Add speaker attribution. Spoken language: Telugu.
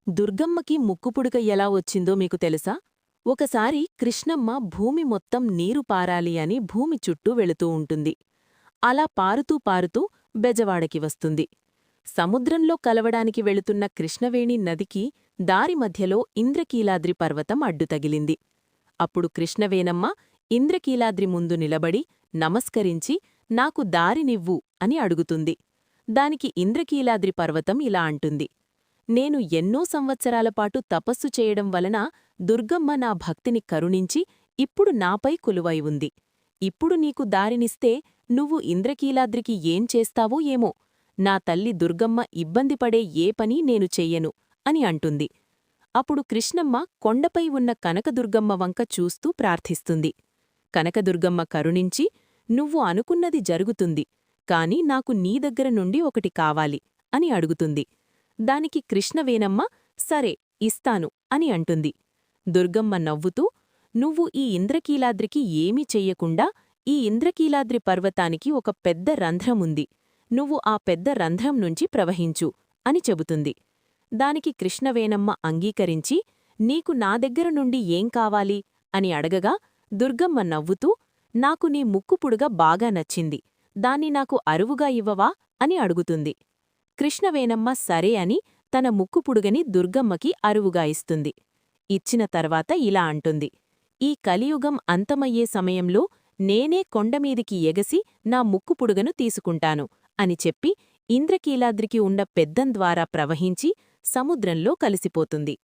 Speaker 1: దుర్గమ్మకి ముక్కుపుడక ఎలా వచ్చిందో మీకు తెలుసా? ఒకసారి కృష్ణమ్మ భూమి మొత్తం నీరు పారాలి అని భూమి చుట్టూ వెళుతూ ఉంటుంది. అలా పారుతూ పారుతూ బెజవాడకి వస్తుంది. సముద్రంలో కలవడానికి వెళుతున్న కృష్ణవేణి నదికి దారి మధ్యలో ఇంద్రకీలాద్రి పర్వతం అడ్డు తగిలింది. అప్పుడు కృష్ణవేణమ్మ ఇంద్రకీలాద్రి ముందు నిలబడి నమస్కరించి నాకు దారినివ్వు అని అడుగుతుంది. దానికి ఇంద్రకీలాద్రి పర్వతం ఇలా అంటుంది: నేను ఎన్నో సంవత్సరాలపాటు తపస్సు చేయడం వలన దుర్గమ్మ నా భక్తిని కరుణించి ఇప్పుడు నాపై కొలువై ఉంది. ఇప్పుడు నీకు దారినిస్తే నువ్వు ఇంద్రకీలాద్రికి ఏం చేస్తావో ఏమో. నా తల్లి దుర్గమ్మ ఇబ్బందిపడే ఏ పని నేను చెయ్యను అని అంటుంది. అప్పుడు కృష్ణమ్మ కొండపై ఉన్న కనకదుర్గమ్మ వంక చూస్తూ ప్రార్థిస్తుంది. కనకదుర్గమ్మ కరుణించి, నువ్వు అనుకున్నది జరుగుతుంది, కాని నాకు నీ దగ్గర నుండి ఒకటి కావాలి అని అడుగుతుంది. దానికి కృష్ణవేణమ్మ సరే ఇస్తాను అని అంటుంది. దుర్గమ్మ నవ్వుతూ, నువ్వు ఈ ఇంద్రకీలాద్రికి ఏమీ చెయ్యకుండా ఈ ఇంద్రకీలాద్రి పర్వతానికి ఒక పెద్ద రంధ్రముంది, నువ్వు ఆ పెద్ద రంధ్రం నుంచి ప్రవహించు అని చెబుతుంది. దానికి కృష్ణవేణమ్మ అంగీకరించి, నీకు నా దగ్గర నుండి ఏం కావాలి అని అడగగా దుర్గమ్మ నవ్వుతూ, నాకు నీ ముక్కుపుడుగ బాగా నచ్చింది, దాన్ని నాకు అరువుగా ఇవ్వవా అని అడుగుతుంది. కృష్ణవేణమ్మ సరే అని తన ముక్కుపుడుగని దుర్గమ్మకి అరువుగా ఇస్తుంది. ఇచ్చిన తర్వాత ఇలా అంటుంది: ఈ కలియుగం అంతమయ్యే సమయంలో నేనే కొండమీదికి ఎగసి నా ముక్కుపుడుగను తీసుకుంటాను అని చెప్పి ఇంద్రకీలాద్రికి ఉన్న పెద్దం ద్వారా ప్రవహించి సముద్రంలో కలిసిపోతుంది.